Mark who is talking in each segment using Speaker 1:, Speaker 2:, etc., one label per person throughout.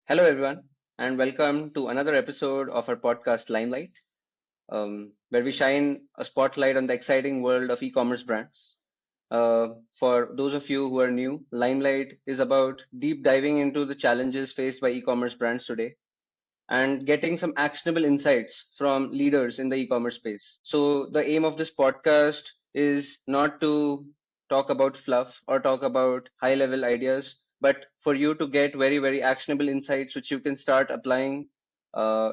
Speaker 1: Hello, everyone, and welcome to another episode of our podcast Limelight, where we shine a spotlight on the exciting world of e commerce brands. For those of you who are new, Limelight is about deep diving into the challenges faced by e commerce brands today and getting some actionable insights from leaders in the e-commerce space. So the aim of this podcast is not to talk about fluff or talk about high level ideas, but for you to get very, very actionable insights which you can start applying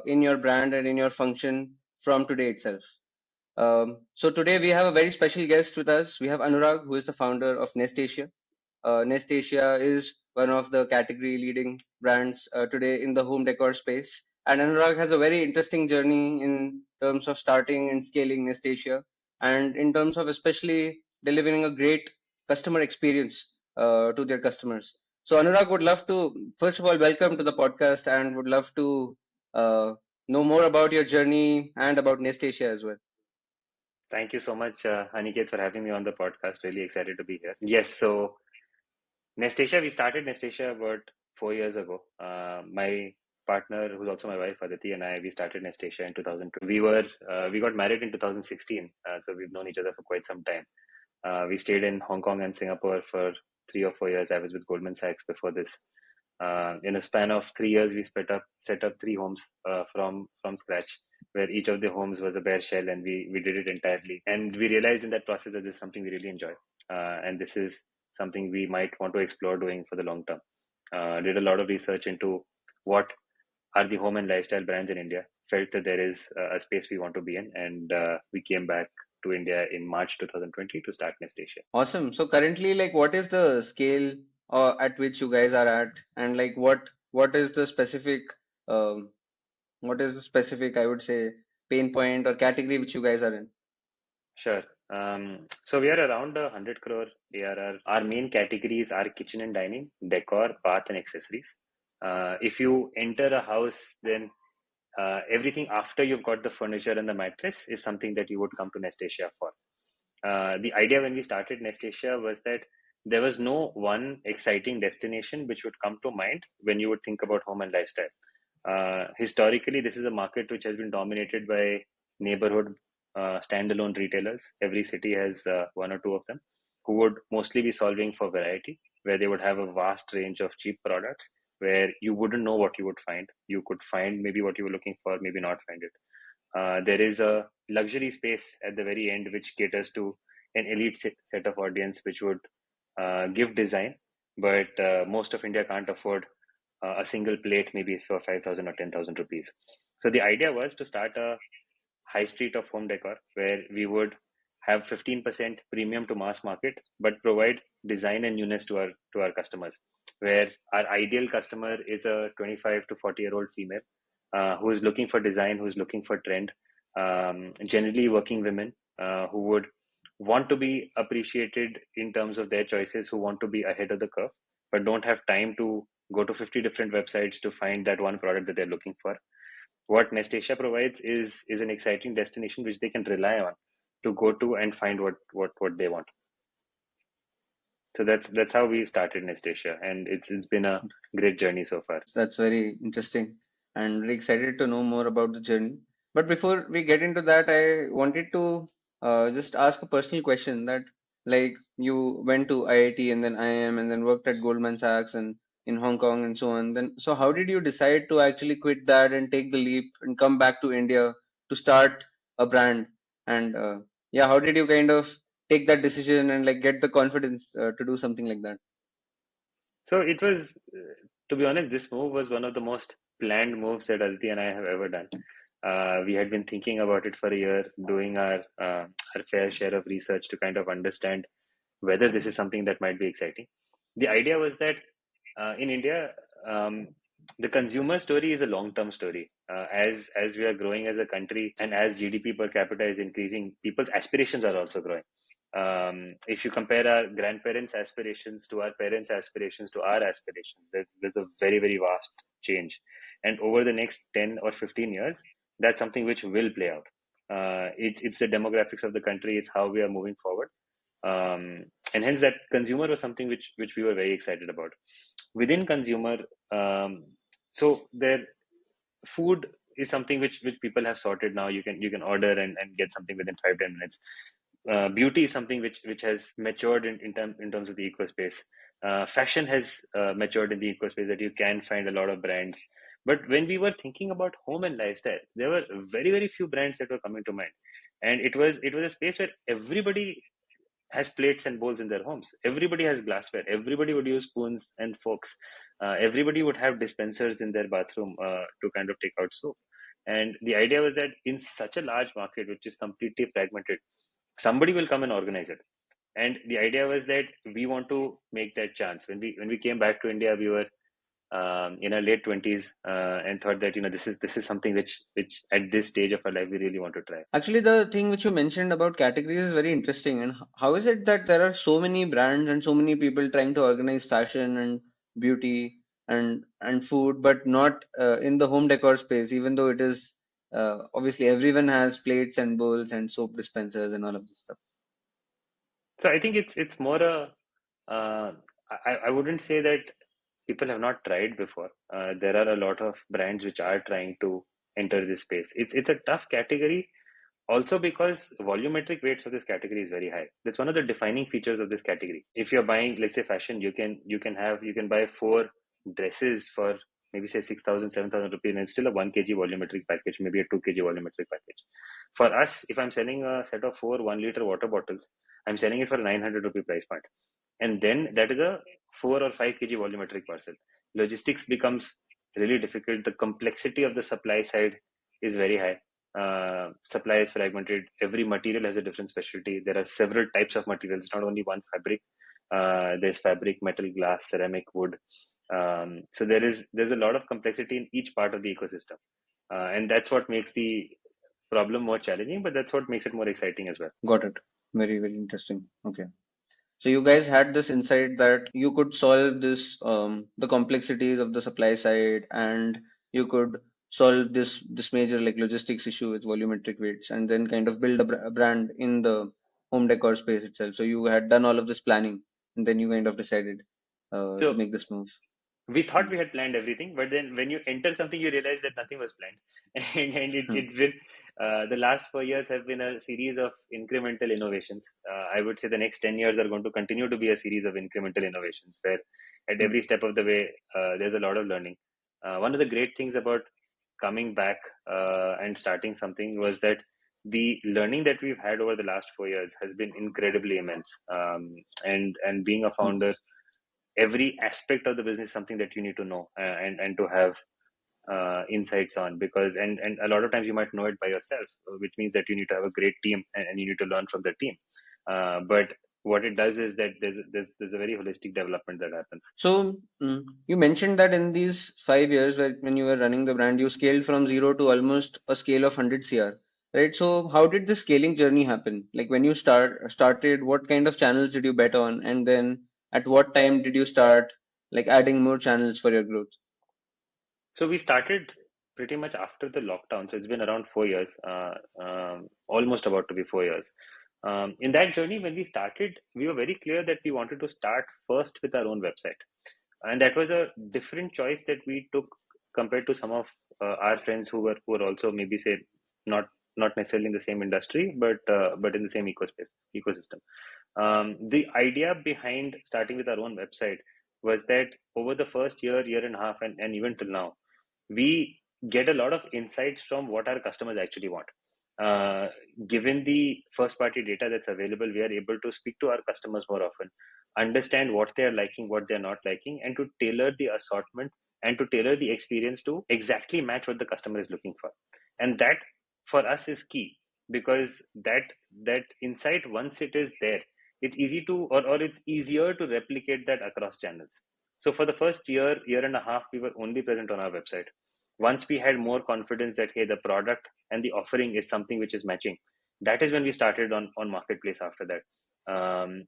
Speaker 1: in your brand and in your function from today itself. So today we have a very special guest with us. We have Anurag, who is the founder of Nest Asia. Nest Asia is one of the category leading brands today in the home decor space. And Anurag has a very interesting journey in terms of starting and scaling Nest Asia, and in terms of especially delivering a great customer experience to their customers. So Anurag would love to, first of all, welcome to the podcast and would love to uh, know more about your journey and about Nest Asia as well.
Speaker 2: Thank you so much, Aniket, for having me on the podcast. Really excited to be here. Yes, so Nestasia, we started Nestasia about 4 years ago. My partner, who's also my wife, Aditi, and I, we started Nestasia in 2002. We got married in 2016, so we've known each other for quite some time. We stayed in Hong Kong and Singapore for 3 or 4 years. I was with Goldman Sachs before this. In a span of 3 years, we set up three homes from scratch, where each of the homes was a bare shell, and we did it entirely. And we realized in that process that this is something we really enjoy, and this is something we might want to explore doing for the long term. Did a lot of research into what are the home and lifestyle brands in India. Felt that there is a space we want to be in, and we came back to India in March 2020 to start Nest Asia.
Speaker 1: Awesome. So currently, like, what is the scale at which you guys are at, and like, what is the specific, um, what is the specific, I would say, pain point or category which you guys are in?
Speaker 2: Sure. So we are around 100 crore ARR. Our main categories are kitchen and dining, decor, bath, and accessories. If you enter a house, then everything after you've got the furniture and the mattress is something that you would come to Nest Asia for. The idea when we started Nest Asia was that there was no one exciting destination which would come to mind when you would think about home and lifestyle. Historically, this is a market which has been dominated by neighborhood standalone retailers. Every city has one or two of them who would mostly be solving for variety, where they would have a vast range of cheap products where you wouldn't know what you would find. You could find maybe what you were looking for, maybe not find it. There is a luxury space at the very end which caters to an elite set of audience which would give design, but most of India can't afford a single plate maybe for 5,000 or 10,000 rupees. So the idea was to start a high street of home decor where we would have 15% premium to mass market, but provide design and newness to our customers. Where our ideal customer is a 25 to 40-year-old female who is looking for design, who is looking for trend, generally working women who would want to be appreciated in terms of their choices, who want to be ahead of the curve, but don't have time to go to 50 different websites to find that one product that they're looking for. What Nestasia provides is an exciting destination which they can rely on to go to and find what they want. So that's how we started Nestasia, and it's been a great journey so far.
Speaker 1: That's very interesting and very excited to know more about the journey. But before we get into that, I wanted to just ask a personal question that, like, you went to IIT and then IIM and then worked at Goldman Sachs and in Hong Kong and so on. Then, so how did you decide to actually quit that and take the leap and come back to India to start a brand? And yeah, how did you kind of take that decision and like get the confidence to do something like that?
Speaker 2: So it was, to be honest, this move was one of the most planned moves that Aditi and I have ever done. We had been thinking about it for a year, doing our fair share of research to kind of understand whether this is something that might be exciting. The idea was that in India, the consumer story is a long-term story. As we are growing as a country and as GDP per capita is increasing, people's aspirations are also growing. If you compare our grandparents' aspirations to our parents' aspirations to our aspirations, there's a very, very vast change. And over the next 10 or 15 years, that's something which will play out. It's the demographics of the country, it's how we are moving forward. And hence that consumer was something which we were very excited about. Within consumer, um, So their food is something which people have sorted now. You can order and get something within 5-10 minutes. Beauty is something which has matured in terms of the eco space. Fashion has matured in the eco space that you can find a lot of brands. But when we were thinking about home and lifestyle, there were very few brands that were coming to mind, and it was a space where everybody has plates and bowls in their homes. Everybody has glassware. Everybody would use spoons and forks. Everybody would have dispensers in their bathroom to kind of take out soap. And the idea was that in such a large market, which is completely fragmented, somebody will come and organize it. And the idea was that we want to make that chance. When we came back to India, we were in our late 20s and thought that this is something which at this stage of our life we really want to try.
Speaker 1: Actually, the thing which you mentioned about categories is very interesting. And how is it that there are so many brands and so many people trying to organize fashion and beauty and food, but not in the home decor space, even though it is obviously everyone has plates and bowls and soap dispensers and all of this stuff.
Speaker 2: So I think it's more a uh, I wouldn't say that people have not tried before. There are a lot of brands which are trying to enter this space. It's a tough category also because volumetric weights of this category is very high. That's one of the defining features of this category. If you're buying, let's say, fashion, you can buy four dresses for maybe say 6,000, 7,000 rupees, and it's still a 1 kg volumetric package, maybe a 2 kg volumetric package. For us, if I'm selling a set of four 1 liter water bottles, I'm selling it for 900 rupee price point, and then that is a 4 or 5 kg volumetric parcel. Logistics becomes really difficult. The complexity of the supply side is very high. Supply is fragmented. Every material has a different specialty. There are several types of materials, not only one fabric. There's fabric, metal, glass, ceramic, wood. So there's a lot of complexity in each part of the ecosystem, and that's what makes the problem more challenging. But that's what makes it more exciting as well.
Speaker 1: Got it. Very interesting. Okay. So you guys had this insight that you could solve this, the complexities of the supply side, and you could solve this major like logistics issue with volumetric weights, and then kind of build a brand in the home decor space itself. So you had done all of this planning, and then you kind of decided to
Speaker 2: So
Speaker 1: make this move.
Speaker 2: we thought
Speaker 1: Hmm.
Speaker 2: we had planned everything, but then when you enter something, you realize that nothing was planned.
Speaker 1: Hmm.
Speaker 2: It's been the last 4 years have been a series of incremental innovations. I would say the next 10 years are going to continue to be a series of incremental innovations where at
Speaker 1: Hmm.
Speaker 2: every step of the way, there's a lot of learning. One of the great things about coming back and starting something was that the learning that we've had over the last 4 years has been incredibly immense. And being a
Speaker 1: Hmm.
Speaker 2: founder, every aspect of the business is something that you need to know and to have insights on, because and a lot of times you might know it by yourself, which means that you need to have a great team and you need to learn from the team. But what it does is that there's a very holistic development that happens.
Speaker 1: So, you mentioned that in these 5 years, when you were running the brand, you scaled from zero to almost a scale of 100 CR, right? So, how did the scaling journey happen? Like when you started, what kind of channels did you bet on, and then at what time did you start like adding more channels for your growth?
Speaker 2: So we started pretty much after the lockdown. So it's been around 4 years, almost about to be 4 years. In that journey, when we started, we were very clear that we wanted to start first with our own website, and that was a different choice that we took compared to some of our friends who were also maybe say not not necessarily in the same industry, but in the same ecosystem. The idea behind starting with our own website was that over the first year and a half, and even till now, we get a lot of insights from what our customers actually want. Uh, Given the first party data that's available, we are able to speak to our customers more often, understand what they are liking, what they're not liking, and to tailor the assortment and to tailor the experience to exactly match what the customer is looking for. And that for us is key, because that insight, once it is there, it's easy to or it's easier to replicate that across channels. So for the first year and a half, we were only present on our website. Once we had more confidence that hey, the product and the offering is something which is matching, that is when we started on marketplace after that.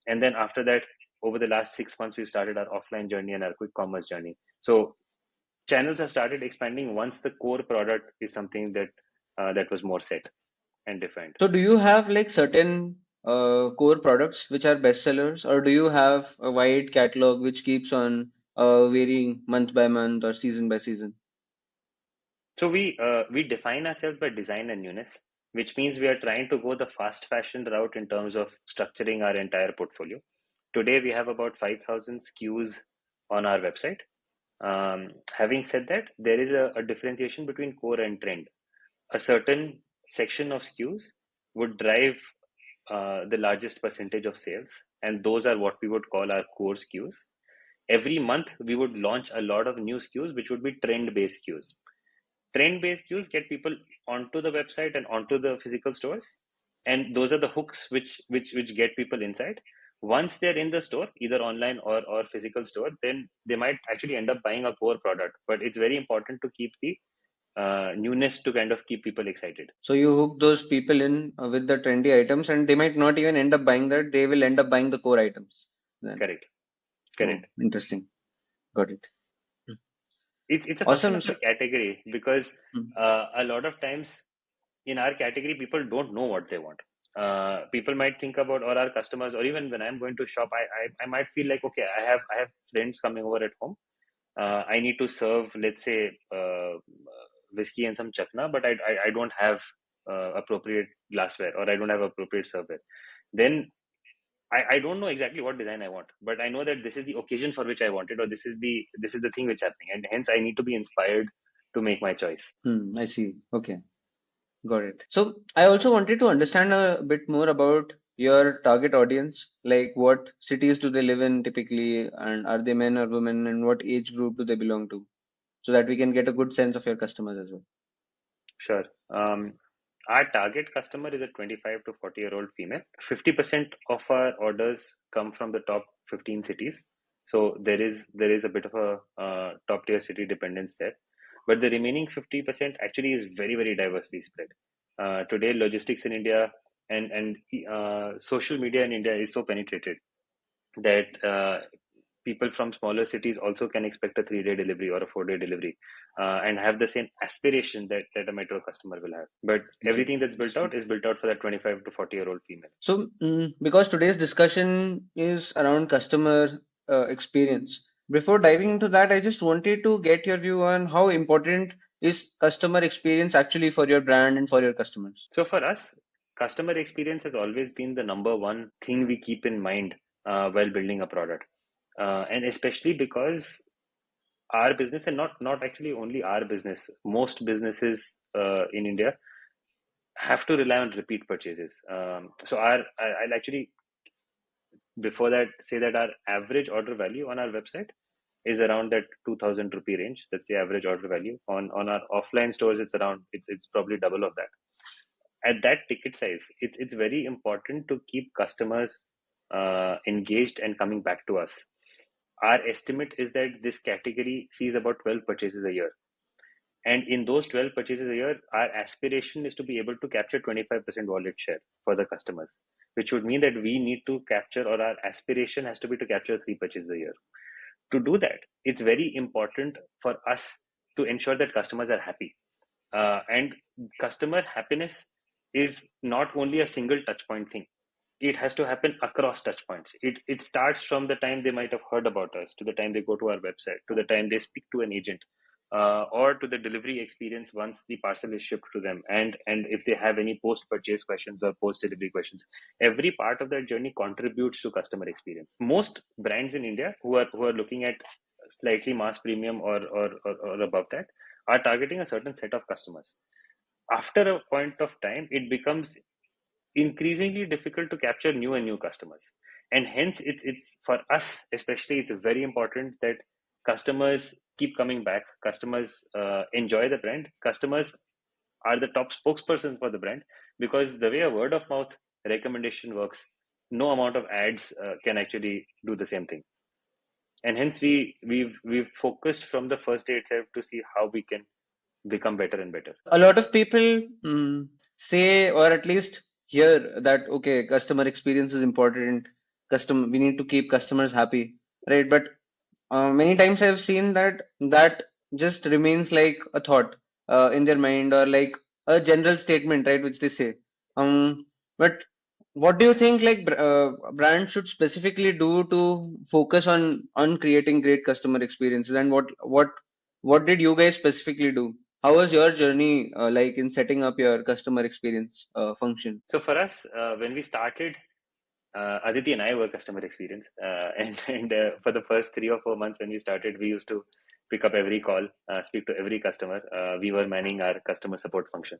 Speaker 2: And then after that, over the last 6 months, we've started our offline journey and our quick commerce journey. So channels have started expanding once the core product is something that was more set and defined.
Speaker 1: So, do you have like certain core products which are bestsellers, or do you have a wide catalog which keeps on varying month by month or season by season?
Speaker 2: So we define ourselves by design and newness, which means we are trying to go the fast fashion route in terms of structuring our entire portfolio. Today we have about 5,000 SKUs on our website. Having said that, there is a differentiation between core and trend. A certain section of SKUs would drive the largest percentage of sales, and those are what we would call our core SKUs. Every month, we would launch a lot of new SKUs, which would be trend based SKUs. Trend based SKUs get people onto the website and onto the physical stores, and those are the hooks which get people inside. Once they're in the store, either online or physical store, then they might actually end up buying a core product. But it's very important to keep the newness to kind of keep people excited.
Speaker 1: So you hook those people in with the trendy items, and they might not even end up buying that. They will end up buying the core items. Then,
Speaker 2: Correct.
Speaker 1: oh,
Speaker 2: Correct.
Speaker 1: interesting. Got it.
Speaker 2: It's a function
Speaker 1: Awesome.
Speaker 2: of the category because
Speaker 1: Hmm.
Speaker 2: a lot of times in our category, people don't know what they want. People might think about, or our customers, or even when I'm going to shop, I might feel like, okay, I have friends coming over at home. I need to serve, let's say, whiskey and some chakna, but I don't have appropriate glassware, or I don't have appropriate serveware. Then I don't know exactly what design I want, but I know that this is the occasion for which I want it, or this is the thing which is happening, and hence I need to be inspired to make my choice.
Speaker 1: I see. Okay. Got it. So I also wanted to understand a bit more about your target audience. Like what cities do they live in typically, and are they men or women, and what age group do they belong to? So that we can get a good sense of your customers as well.
Speaker 2: Sure. Our target customer is a 25 to 40-year-old female. 50% of our orders come from the top 15 cities. So there is a bit of a top tier city dependence there. But the remaining 50% actually is very, very diversely spread. Today, logistics in India and social media in India is so penetrated that people from smaller cities also can expect a 3-day delivery or a 4-day delivery and have the same aspiration that a metro customer will have. But
Speaker 1: Okay,
Speaker 2: everything that's built
Speaker 1: understood.
Speaker 2: out is built out for that 25 to 40-year-old female.
Speaker 1: So, because today's discussion is around customer experience, before diving into that, I just wanted to get your view on how important is customer experience actually for your brand and for your customers.
Speaker 2: So for us, customer experience has always been the number one thing we keep in mind while building a product. And especially because our business, and not actually only our business, most businesses in India have to rely on repeat purchases. So I'll actually, before that, say that our average order value on our website is around that 2,000 rupee range. That's the average order value. On our offline stores, it's probably double of that. At that ticket size, it's very important to keep customers engaged and coming back to us. Our estimate is that this category sees about 12 purchases a year. And in those 12 purchases a year, our aspiration is to be able to capture 25% wallet share for the customers, which would mean that we need to capture, or our aspiration has to be to capture 3 purchases a year. To do that, it's very important for us to ensure that customers are happy. And customer happiness is not only a single touch point thing. It has to happen across touch points. It starts from the time they might have heard about us, to the time they go to our website, to the time they speak to an agent, or to the delivery experience once the parcel is shipped to them, and if they have any post purchase questions or post delivery questions. Every part of that journey contributes to customer experience. Most brands in India who are looking at slightly mass premium or above that are targeting a certain set of customers. After a point of time, it becomes increasingly difficult to capture new and new customers, and hence it's for us especially, it's very important that customers keep coming back. Customers enjoy the brand. Customers are the top spokesperson for the brand, because the way a word of mouth recommendation works, no amount of ads can actually do the same thing. And hence we've focused from the first day itself to see how we can become better and better.
Speaker 1: A lot of people say, or at least hear that, okay, customer experience is important. We need to keep customers happy, right? But many times I've seen that just remains like a thought in their mind, or like a general statement, right, which they say. But what do you think like brands should specifically do to focus on creating great customer experiences, and what did you guys specifically do? How was your journey like in setting up your customer experience function?
Speaker 2: So for us, when we started, Aditi and I were customer experience, and for the first 3 or 4 months when we started, we used to pick up every call, speak to every customer. We were manning our customer support function,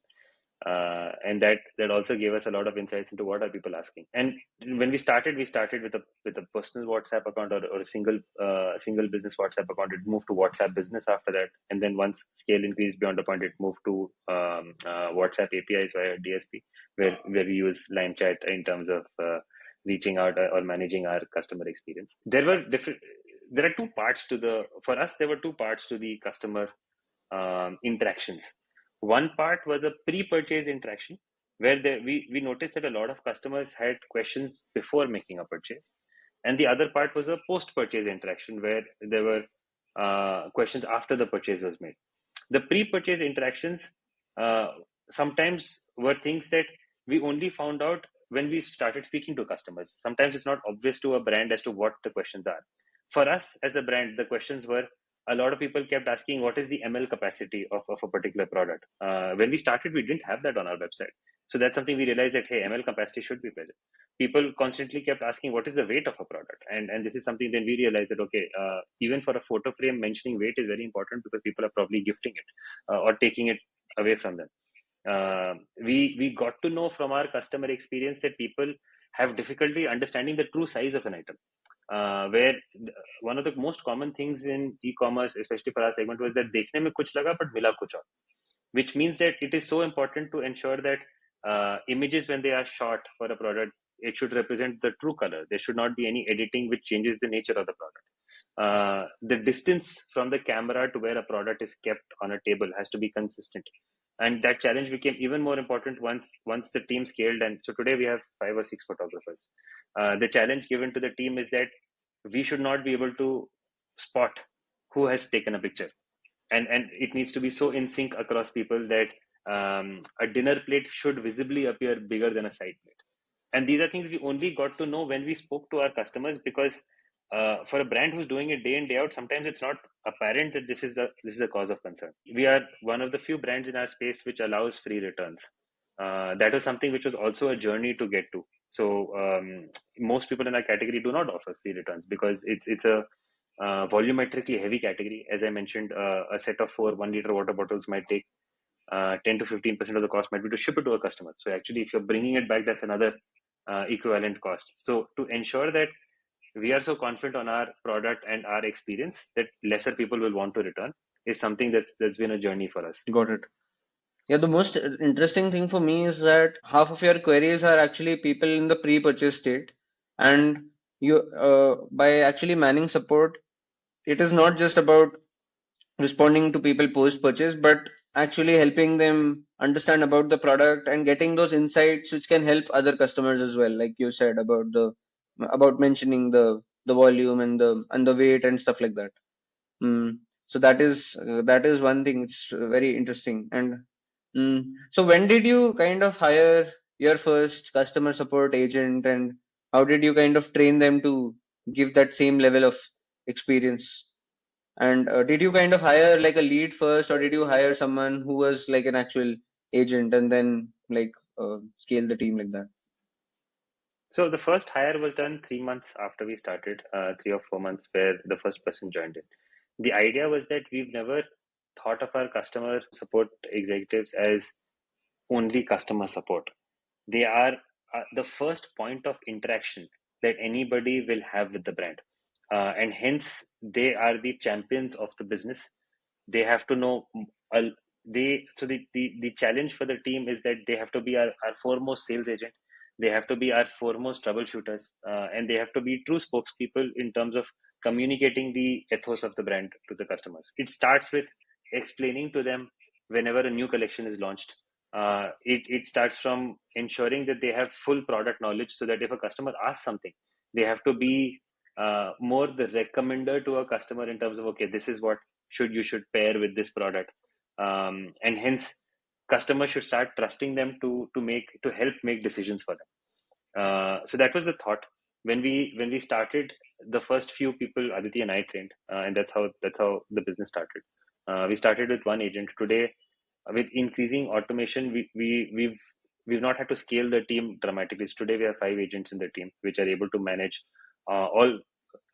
Speaker 2: and that also gave us a lot of insights into what are people asking. And when we started with a personal WhatsApp account, or a single business WhatsApp account. It moved to WhatsApp business after that, and then once scale increased beyond a point, it moved to WhatsApp APIs via DSP, where we use line chat in terms of reaching out or managing our customer experience. There are two parts to the for us there were two parts to the customer interactions. One part was a pre-purchase interaction where we noticed that a lot of customers had questions before making a purchase, and the other part was a post-purchase interaction where there were questions after the purchase was made. The pre-purchase interactions uh, sometimes were things that we only found out when we started speaking to customers. Sometimes it's not obvious to a brand as to what the questions are. For us as a brand, the questions were, a lot of people kept asking what is the ml capacity of a particular product. When we started, we didn't have that on our website, so that's something we realized, that hey, ml capacity should be present. People constantly kept asking what is the weight of a product, and this is something then we realized that okay, even for a photo frame, mentioning weight is very important because people are probably gifting it or taking it away from them. We got to know from our customer experience that people have difficulty understanding the true size of an item. Where one of the most common things in e-commerce, especially for our segment, was that देखने में कुछ लगा but मिला कुछ और, which means that it is so important to ensure that images, when they are shot for a product, it should represent the true color. There should not be any editing which changes the nature of the product. The distance from the camera to where a product is kept on a table has to be consistent, and that challenge became even more important once the team scaled. And so today we have 5 or 6 photographers. The challenge given to the team is that we should not be able to spot who has taken a picture, and it needs to be so in sync across people that a dinner plate should visibly appear bigger than a side plate. And these are things we only got to know when we spoke to our customers, because for a brand who's doing it day in day out, sometimes it's not apparent that this is a cause of concern. We are one of the few brands in our space which allows free returns. That was something which was also a journey to get to. So most people in our category do not offer free returns because it's a volumetrically heavy category. As I mentioned, a set of 4 1 liter water bottles might take 10 to 15% of the cost might be to ship it to a customer. So actually, if you're bringing it back, that's another equivalent cost. So to ensure that we are so confident on our product and our experience that lesser people will want to return is something that's been a journey for us.
Speaker 1: Got it. Yeah, the most interesting thing for me is that half of your queries are actually people in the pre-purchase state, and you by actually manning support, it is not just about responding to people post-purchase, but actually helping them understand about the product and getting those insights which can help other customers as well, like you said about mentioning the volume and the weight and stuff like that. So that is one thing. It's very interesting. And so when did you kind of hire your first customer support agent, and how did you kind of train them to give that same level of experience? And did you kind of hire like a lead first, or did you hire someone who was like an actual agent and then like scale the team like that?
Speaker 2: So the first hire was done 3 months after we started, 3 or 4 months, where the first person joined in. The idea was that we've never thought of our customer support executives as only customer support. They are the first point of interaction that anybody will have with the brand, and hence they are the champions of the business. They have to know the challenge for the team is that they have to be our foremost sales agent. They have to be our foremost troubleshooters, and they have to be true spokespeople in terms of communicating the ethos of the brand to the customers. It starts with explaining to them whenever a new collection is launched. It starts from ensuring that they have full product knowledge, so that if a customer asks something, they have to be more the recommender to a customer in terms of, okay, this is what should pair with this product, and hence customers should start trusting them to help make decisions for them. So that was the thought when we started. The first few people Aditi and I trained, and that's how the business started. We started with one agent. Today with increasing automation, we've not had to scale the team dramatically. So today we have 5 agents in the team which are able to manage all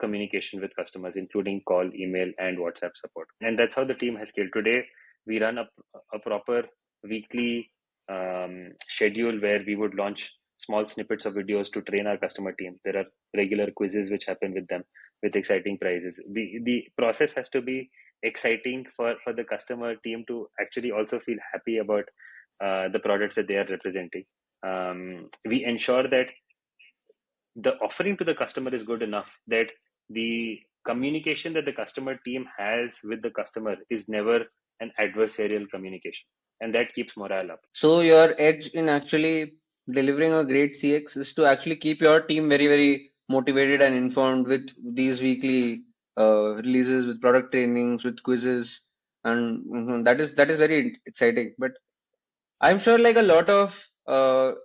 Speaker 2: communication with customers, including call, email, and WhatsApp support. And that's how the team has scaled. Today we run a proper weekly schedule where we would launch small snippets of videos to train our customer team. There are regular quizzes which happen with them with exciting prizes. The process has to be exciting for the customer team to actually also feel happy about the products that they are representing. We ensure that the offering to the customer is good enough that the communication that the customer team has with the customer is never an adversarial communication, and that keeps morale up.
Speaker 1: So your edge in actually delivering a great CX is to actually keep your team very, very motivated and informed with these weekly releases, with product trainings, with quizzes, and that is very exciting. But I'm sure like a lot of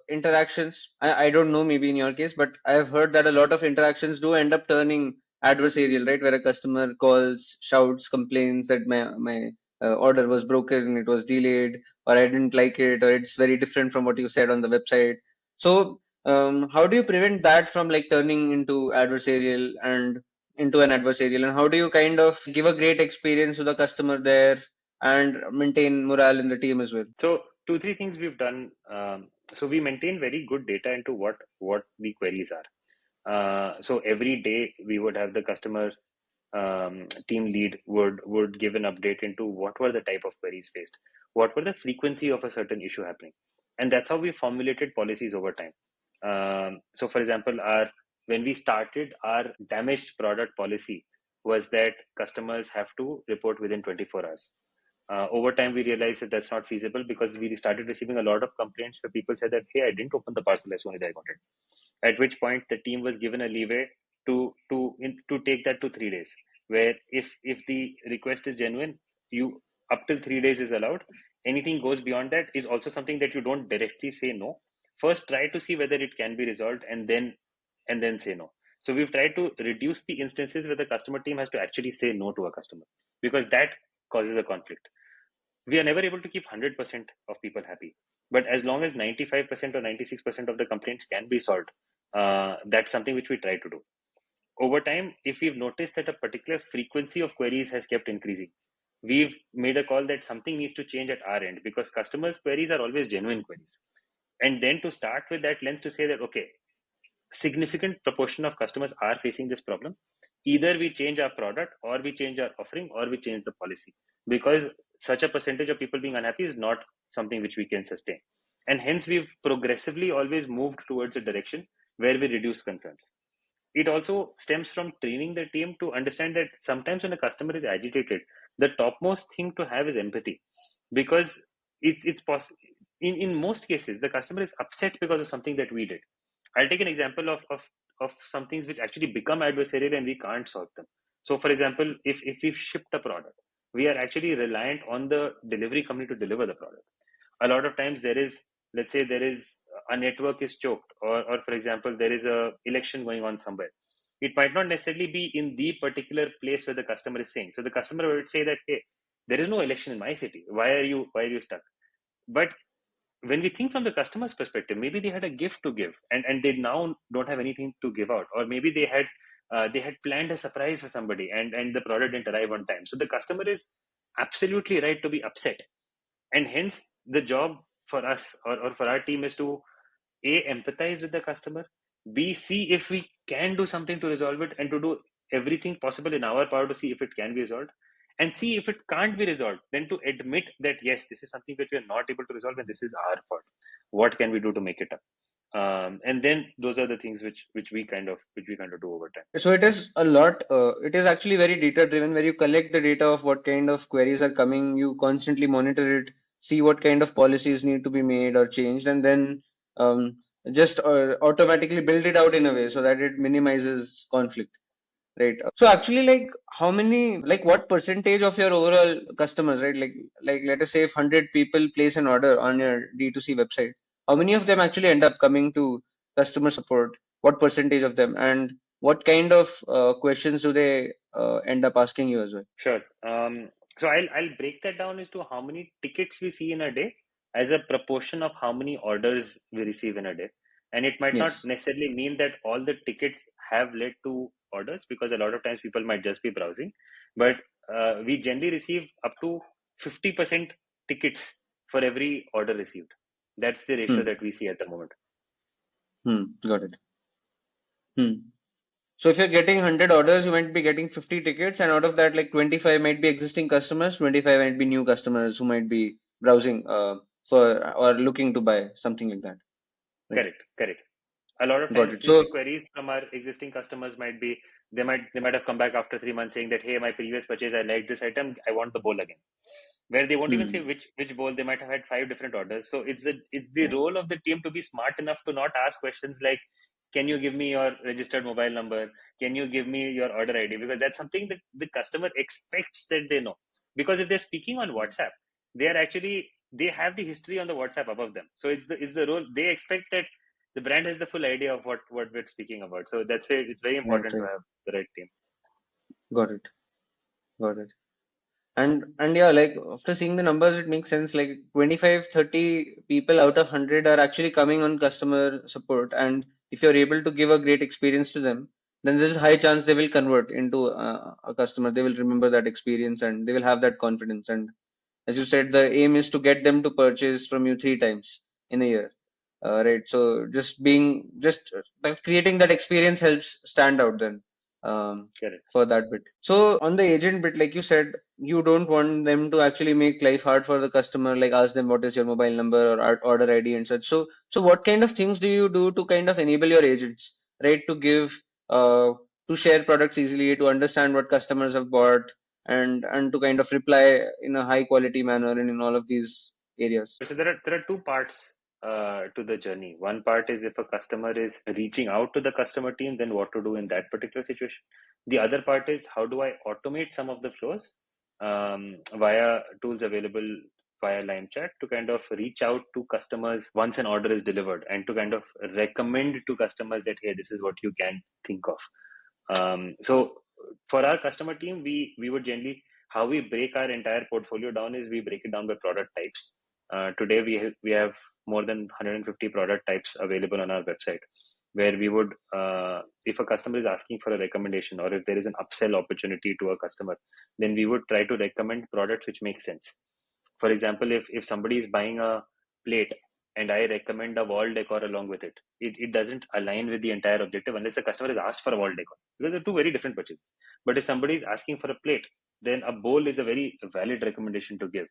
Speaker 1: interactions, I don't know maybe in your case, but I have heard that a lot of interactions do end up turning adversarial, right? Where a customer calls, shouts, complains that my order was broken, it was delayed, or I didn't like it, or it's very different from what you said on the website. So, how do you prevent that from like turning into an adversarial, and how do you kind of give a great experience to the customer there and maintain morale in the team as well?
Speaker 2: So 2 3 things we've done. So we maintain very good data into what the queries are. So every day we would have the customer team lead would give an update into what were the type of queries faced, what were the frequency of a certain issue happening, and that's how we formulated policies over time. So, for example, our when we started our damaged product policy was that customers have to report within 24 hours. Over time, we realized that that's not feasible because we started receiving a lot of complaints where people said that, hey, I didn't open the parcel as soon as I got it. At which point the team was given a leeway to take that to 3 days. Where if the request is genuine, you up till 3 days is allowed. Anything goes beyond that is also something that you don't directly say no. First, try to see whether it can be resolved, and then say no. So we've tried to reduce the instances where the customer team has to actually say no to a customer because that causes a conflict. We are never able to keep 100% of people happy, but as long as 95% or 96% of the complaints can be solved, that's something which we try to do. Over time, if we've noticed that a particular frequency of queries has kept increasing, we've made a call that something needs to change at our end because customers queries are always genuine queries. And then to start with that lens to say that, okay, significant proportion of customers are facing this problem. Either we change our product, or we change our offering, or we change the policy, because such a percentage of people being unhappy is not something which we can sustain. And hence we've progressively always moved towards a direction where we reduce concerns. It also stems from training the team to understand that sometimes when a customer is agitated, the topmost thing to have is empathy, because it's possible. In most cases, the customer is upset because of something that we did. I'll take an example of some things which actually become adversarial and we can't solve them. So, for example, if we've shipped a product, we are actually reliant on the delivery company to deliver the product. A lot of times there is, let's say there is a network is choked, or for example, there is a election going on somewhere. It might not necessarily be in the particular place where the customer is saying. So the customer would say that, hey, there is no election in my city. Why are you stuck? But when we think from the customer's perspective, maybe they had a gift to give, and they now don't have anything to give out, or maybe they had planned a surprise for somebody, and the product didn't arrive on time. So the customer is absolutely right to be upset, and hence the job for us, or for our team, is to a empathize with the customer, b see if we can do something to resolve it, and to do everything possible in our power to see if it can be resolved, and see if it can't be resolved, then to admit that yes, this is something that we are not able to resolve and this is our fault. What can we do to make it up? And then those are the things which we kind of do over time.
Speaker 1: So it is a lot. It is actually very data driven, where you collect the data of what kind of queries are coming. You constantly monitor it, see what kind of policies need to be made or changed, and then just automatically build it out in a way so that it minimizes conflict. Right. So actually, like how many, like what percentage of your overall customers, right? Like let us say if 100 people place an order on your D2C website, how many of them actually end up coming to customer support? What percentage of them, and what kind of questions do they end up asking you as well?
Speaker 2: Sure. So I'll break that down as to how many tickets we see in a day as a proportion of how many orders we receive in a day. And it might not
Speaker 1: Yes.
Speaker 2: necessarily mean that all the tickets have led to orders, because a lot of times people might just be browsing. But we generally receive up to 50% tickets for every order received. That's the ratio
Speaker 1: Hmm.
Speaker 2: that we see at the moment.
Speaker 1: Got it. Hmm. So if you're getting 100 orders, you might be getting 50 tickets, and out of that, like 25 might be existing customers, 25 might be new customers who might be browsing for or looking to buy something like that. Right.
Speaker 2: Correct, correct. A lot of
Speaker 1: Got
Speaker 2: times
Speaker 1: it.
Speaker 2: the
Speaker 1: So,
Speaker 2: queries from our existing customers might be, they might have come back after 3 months saying that, hey, my previous purchase, I like this item, I want the bowl again. Where they won't even say
Speaker 1: hmm,
Speaker 2: which bowl. They might have had five different orders. So it's the
Speaker 1: right,
Speaker 2: role of the team to be smart enough to not ask questions like, can you give me your registered mobile number? Can you give me your order ID? Because that's something that the customer expects that they know. Because if they're speaking on WhatsApp, they have the history on the WhatsApp above them. So it's the role they expect that the brand has the full idea of what we're speaking about. So that's why it's very
Speaker 1: right,
Speaker 2: important to
Speaker 1: right.
Speaker 2: have the right team.
Speaker 1: Got it. Got it. And yeah, like after seeing the numbers, it makes sense. Like 25, 30 people out of 100 are actually coming on customer support. And if you're able to give a great experience to them, then there's a high chance they will convert into a customer. They will remember that experience and they will have that confidence. And as you said, the aim is to get them to purchase from you 3 times in a year. Right. So just by creating that experience helps stand out then
Speaker 2: Correct.
Speaker 1: for that bit. So on the agent bit, like you said, you don't want them to actually make life hard for the customer, like ask them what is your mobile number or order ID and such. So what kind of things do you do to kind of enable your agents, right, to give to share products easily, to understand what customers have bought, and to kind of reply in a high quality manner and in all of these areas.
Speaker 2: So there are two parts to the journey. One part is if a customer is reaching out to the customer team, then what to do in that particular situation. The other part is how do I automate some of the flows via tools available via line chat to kind of reach out to customers once an order is delivered, and to kind of recommend to customers that, hey, this is what you can think of. So for our customer team, we would generally, how we break our entire portfolio down is we break it down by product types. Today we have more than 150 product types available on our website, where we would, if a customer is asking for a recommendation or if there is an upsell opportunity to a customer, then we would try to recommend products which make sense. For example, if somebody is buying a plate and I recommend a wall decor along with it doesn't align with the entire objective unless the customer has asked for a wall decor, because they're two very different purchases. But if somebody is asking for a plate, then a bowl is a very valid recommendation to give.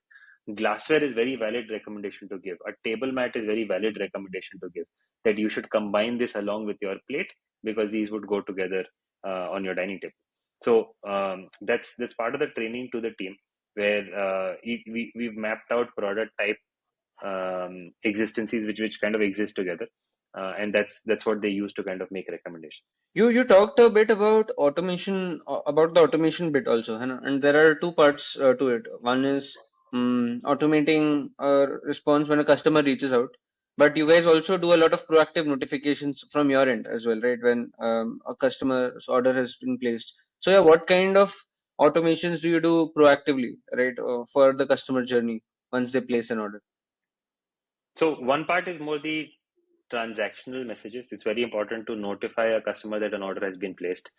Speaker 2: Glassware is very valid recommendation to give. A table mat is very valid recommendation to give. That you should combine this along with your plate, because these would go together on your dining table. So that's part of the training to the team, where we've mapped out product type existences which kind of exist together, and that's what they use to kind of make recommendations.
Speaker 1: You talked a bit about automation, about the automation bit also, है ना? And there are two parts to it. One is automating a response when a customer reaches out, but you guys also do a lot of proactive notifications from your end as well, right? When a customer's order has been placed. So yeah, what kind of automations do you do proactively, right, for the customer journey once they place an order?
Speaker 2: So one part is more the transactional messages. It's very important to notify a customer that an order has been placed.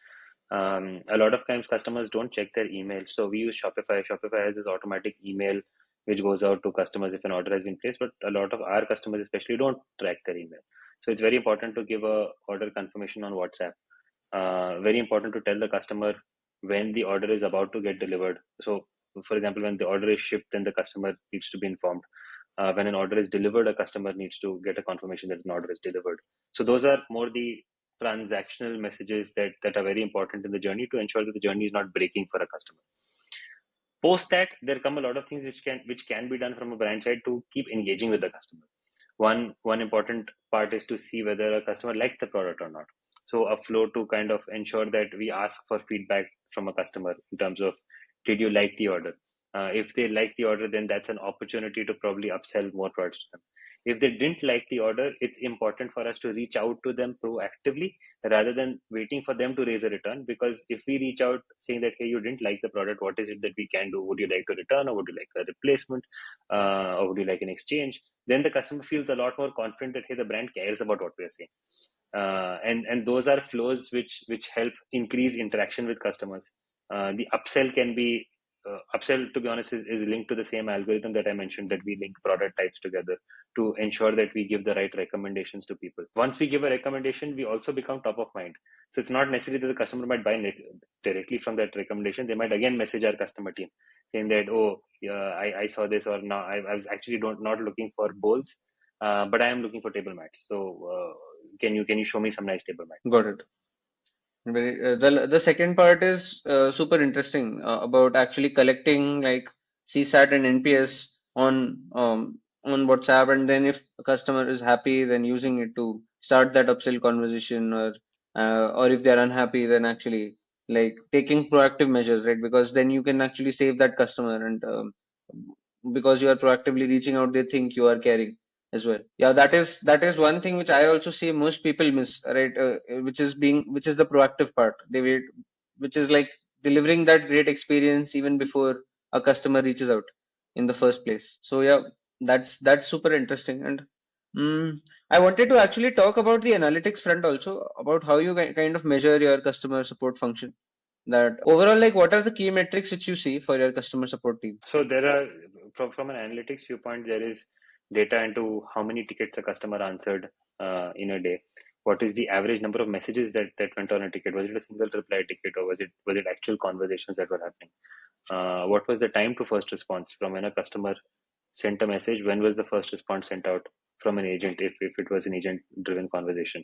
Speaker 2: A lot of times customers don't check their email. So we use Shopify. Shopify has this automatic email which goes out to customers if an order has been placed, but a lot of our customers especially don't track their email. So it's very important to give a order confirmation on WhatsApp. Very important to tell the customer when the order is about to get delivered. So for example, when the order is shipped, then the customer needs to be informed. When an order is delivered, a customer needs to get a confirmation that an order is delivered. So those are more the transactional messages that are very important in the journey, to ensure that the journey is not breaking for a customer. Post that, there come a lot of things which can be done from a brand side to keep engaging with the customer. One important part is to see whether a customer likes the product or not. So a flow to kind of ensure that we ask for feedback from a customer in terms of, did you like the order? If they like the order, then that's an opportunity to probably upsell more products to them. If they didn't like the order, it's important for us to reach out to them proactively rather than waiting for them to raise a return. Because if we reach out saying that, hey, you didn't like the product, what is it that we can do? Would you like to return, or would you like a replacement, or would you like an exchange? Then the customer feels a lot more confident that, hey, the brand cares about what we are saying. And those are flows which help increase interaction with customers. The upsell can be upsell, to be honest, is linked to the same algorithm that I mentioned, that we link product types together to ensure that we give the right recommendations to people. Once we give a recommendation, we also become top of mind. So it's not necessary that the customer might buy directly from that recommendation. They might again message our customer team saying that, oh, yeah, I saw this, or no, I was actually not looking for bowls, but I am looking for table mats. So can you show me some nice table mats?
Speaker 1: Got it. The second part is super interesting about actually collecting like CSAT and NPS on WhatsApp, and then if a customer is happy, then using it to start that upsell conversation, or if they're unhappy, then actually like taking proactive measures, right? Because then you can actually save that customer, and because you are proactively reaching out, they think you are caring as well. Yeah, that is one thing which I also see most people miss, right? Which is the proactive part. They wait, which is like delivering that great experience even before a customer reaches out in the first place. So yeah, that's super interesting. And mm, I wanted to actually talk about the analytics front also, about how you kind of measure your customer support function. That overall, like, what are the key metrics that you see for your customer support team?
Speaker 2: So there are, from an analytics viewpoint, there is data into how many tickets a customer answered in a day. What is the average number of messages that went on a ticket? Was it a single reply ticket, or was it actual conversations that were happening? What was the time to first response from when a customer sent a message? When was the first response sent out from an agent, if it was an agent driven conversation?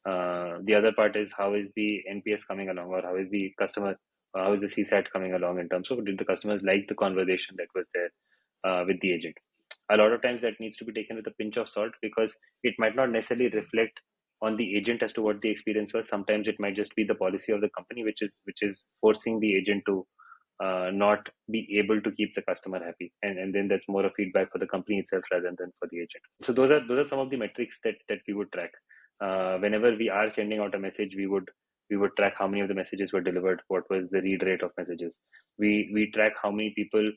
Speaker 2: The other part is, how is the NPS coming along, or how is the CSAT coming along, in terms of, did the customers like the conversation that was there with the agent? A lot of times that needs to be taken with a pinch of salt, because it might not necessarily reflect on the agent as to what the experience was. Sometimes it might just be the policy of the company which is forcing the agent to not be able to keep the customer happy, and then that's more a feedback for the company itself rather than for the agent. So those are some of the metrics that we would track. Whenever we are sending out a message, we would track how many of the messages were delivered, what was the read rate of messages. We track how many people,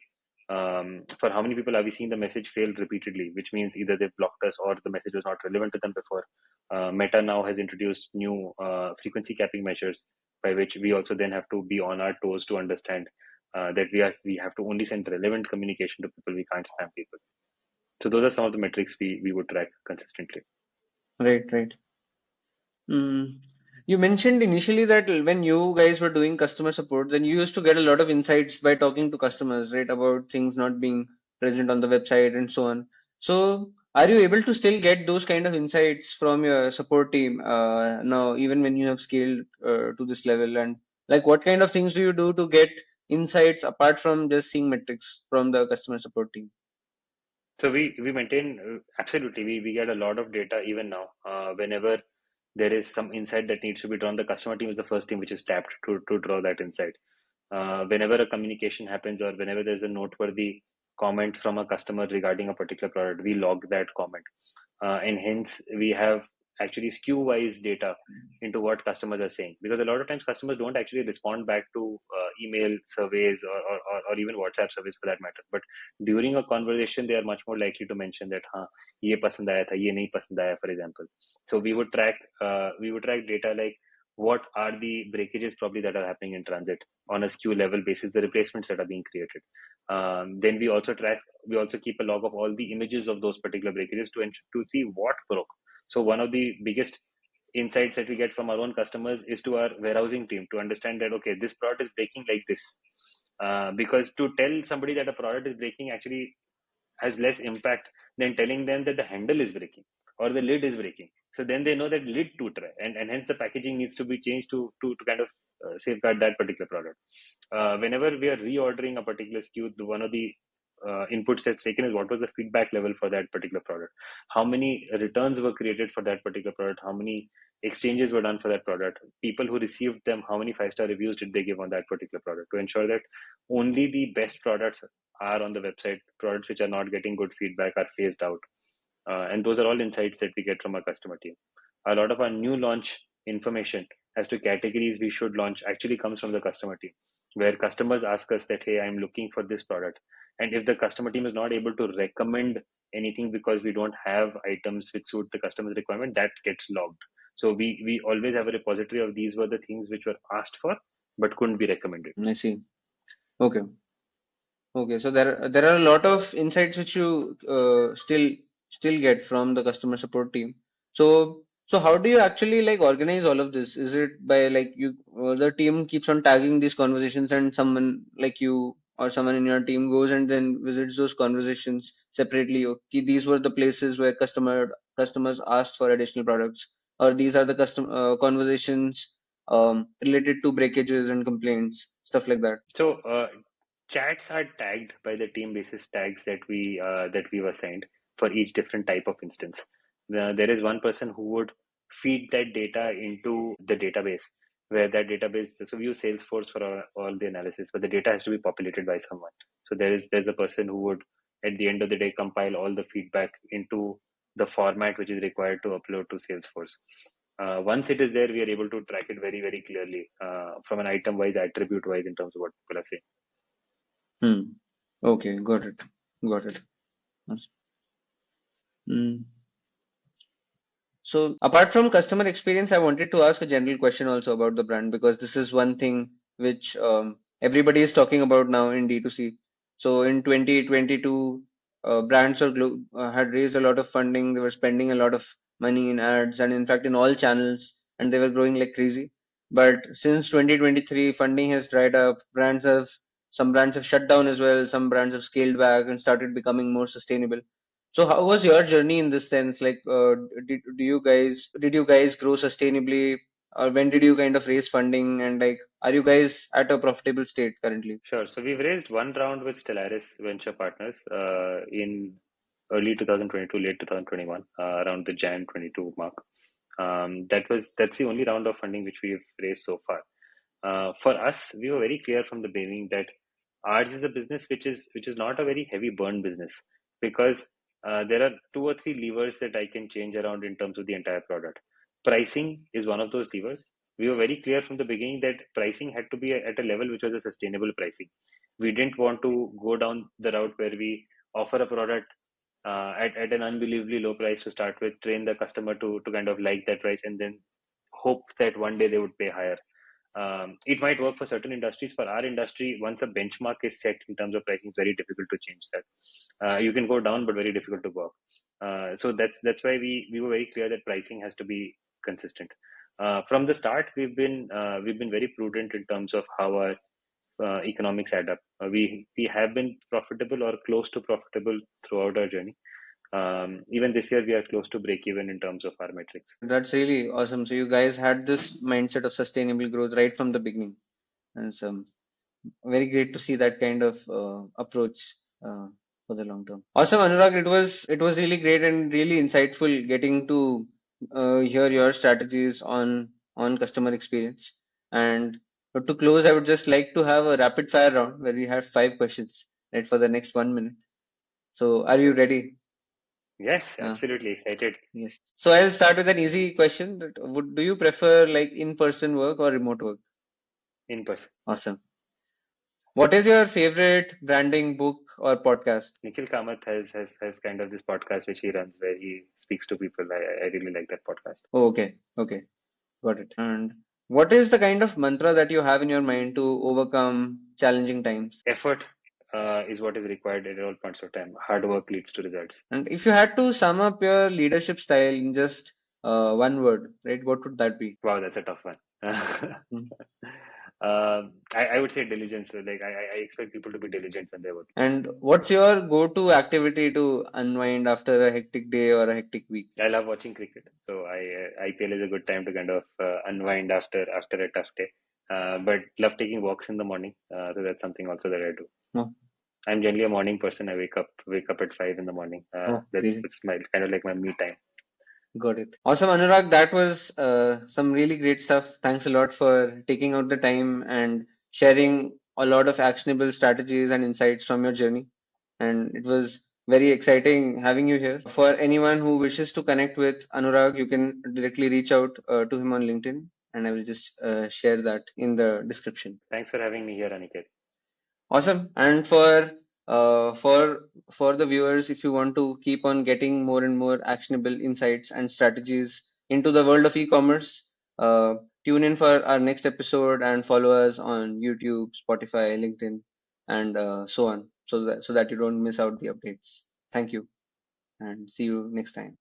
Speaker 2: for how many people are we seeing the message failed repeatedly, which means either they've blocked us or the message was not relevant to them before. Meta now has introduced new frequency capping measures, by which we also then have to be on our toes to understand that we have to only send relevant communication to people. We can't spam people. So those are some of the metrics we would track consistently.
Speaker 1: Right, right. Mm. You mentioned initially that when you guys were doing customer support, then you used to get a lot of insights by talking to customers, right, about things not being present on the website and so on. So, are you able to still get those kind of insights from your support team now, even when you have scaled to this level? And like, what kind of things do you do to get insights apart from just seeing metrics from the customer support team?
Speaker 2: So we maintain, absolutely, we get a lot of data even now. Whenever there is some insight that needs to be drawn, the customer team is the first team which is tapped to draw that insight. Whenever a communication happens, or whenever there's a noteworthy comment from a customer regarding a particular product, we log that comment. And hence we have actually skew wise data into what customers are saying, because a lot of times customers don't actually respond back to email surveys, or even WhatsApp surveys for that matter. But during a conversation, they are much more likely to mention that, हाँ ये पसंद आया था, ये नहीं पसंद आया, for example. So we would track data like, what are the breakages probably that are happening in transit on a SKU level basis, the replacements that are being created. Then we also keep a log of all the images of those particular breakages to see what broke. So one of the biggest insights that we get from our own customers is to our warehousing team, to understand that, okay, this product is breaking like this. Because to tell somebody that a product is breaking actually has less impact than telling them that the handle is breaking or the lid is breaking. So then they know that lid to try, and hence the packaging needs to be changed to kind of safeguard that particular product. Whenever we are reordering a particular SKU, one of the inputs that's taken is, what was the feedback level for that particular product, how many returns were created for that particular product, how many exchanges were done for that product, people who received them, how many 5-star reviews did they give on that particular product, to ensure that only the best products are on the website. Products which are not getting good feedback are phased out. And those are all insights that we get from our customer team. A lot of our new launch information as to categories we should launch actually comes from the customer team, where customers ask us that, hey, I'm looking for this product. And if the customer team is not able to recommend anything because we don't have items which suit the customer's requirement, that gets logged. So we always have a repository of these were the things which were asked for but couldn't be recommended.
Speaker 1: I see. Okay. Okay, so there are a lot of insights which you still get from the customer support team. So how do you actually like organize all of this? Is it by like you the team keeps on tagging these conversations and someone like you or someone in your team goes and then visits those conversations separately? Okay, these were the places where customers asked for additional products, or these are the custom conversations related to breakages and complaints, stuff like that.
Speaker 2: So chats are tagged by the team basis tags that we've assigned for each different type of instance. There is one person who would feed that data into the database, where that database. So we use Salesforce for all the analysis, but the data has to be populated by someone. So there's a person who would at the end of the day compile all the feedback into the format which is required to upload to Salesforce. Once it is there, we are able to track it very, very clearly from an item wise, attribute wise, in terms of what people are saying.
Speaker 1: Hmm. Okay, got it. Got it. Mm. So apart from customer experience, I wanted to ask a general question also about the brand because this is one thing which everybody is talking about now in D2C. So in 2022, brands had raised a lot of funding. They were spending a lot of money in ads and in fact in all channels, and they were growing like crazy. But since 2023, funding has dried up. Some brands have shut down as well. Some brands have scaled back and started becoming more sustainable. So how was your journey in this sense? Like, did you guys grow sustainably, or when did you kind of raise funding? And like, are you guys at a profitable state currently?
Speaker 2: Sure. So we've raised one round with Stellaris Venture Partners in early 2022, late 2021, around the Jan 22 mark. That's the only round of funding which we've raised so far. For us, we were very clear from the beginning that ours is a business which is not a very heavy burn business, because there are two or three levers that I can change around in terms of the entire product. Pricing is one of those levers. We were very clear from the beginning that pricing had to be at a level which was a sustainable pricing. We didn't want to go down the route where we offer a product at an unbelievably low price to start with, train the customer to kind of like that price, and then hope that one day they would pay higher. It might work for certain industries. For our industry, once a benchmark is set in terms of pricing, it's very difficult to change that. You can go down, but very difficult to go up. So that's why we were very clear that pricing has to be consistent. From the start, we've been very prudent in terms of how our economics add up. We have been profitable or close to profitable throughout our journey. Even this year, we are close to break even in terms of our metrics.
Speaker 1: That's really awesome. So you guys had this mindset of sustainable growth right from the beginning, and it's very great to see that kind of approach for the long term. Awesome, Anurag. It was really great and really insightful getting to hear your strategies on customer experience. And to close, I would just like to have a rapid fire round where we have 5 questions right for the next 1 minute. So, are you ready?
Speaker 2: Yes,
Speaker 1: Uh,
Speaker 2: absolutely excited.
Speaker 1: yes. So I'll start with an easy question. Do you prefer like in-person work or remote work?
Speaker 2: In person.
Speaker 1: Awesome. What is your favorite branding book or podcast?
Speaker 2: Nikhil Kamath has kind of this podcast which he runs where he speaks to people. I really like that podcast.
Speaker 1: Oh, okay, okay, got it. And what is the kind of mantra that you have in your mind to overcome challenging times?
Speaker 2: Effort is what is required at all points of time. Hard work leads to results.
Speaker 1: And if you had to sum up your leadership style in just one word, right, what would that be?
Speaker 2: Wow, that's a tough one.
Speaker 1: Hmm.
Speaker 2: I would say diligence. Like I expect people to be diligent when they're working.
Speaker 1: And what's your go-to activity to unwind after a hectic day or a hectic week?
Speaker 2: I love watching cricket, so IPL is a good time to kind of unwind after a tough day. But love taking walks in the morning. So that's something also that I do.
Speaker 1: Oh,
Speaker 2: I'm generally a morning person. I wake up at 5 in the morning.
Speaker 1: oh,
Speaker 2: That's
Speaker 1: crazy.
Speaker 2: it's my it's kind of like my me time.
Speaker 1: Got it. Awesome, Anurag. That was some really great stuff. Thanks a lot for taking out the time and sharing a lot of actionable strategies and insights from your journey. And it was Very exciting having you here. For anyone who wishes to connect with Anurag, you can directly reach out to him on LinkedIn, and I will just share that in the description.
Speaker 2: Thanks for having me here, Aniket.
Speaker 1: Awesome. And for the viewers, if you want to keep on getting more and more actionable insights and strategies into the world of e-commerce, tune in for our next episode and follow us on YouTube, Spotify, LinkedIn, and so on, so that you don't miss out the updates. Thank you, and see you next time.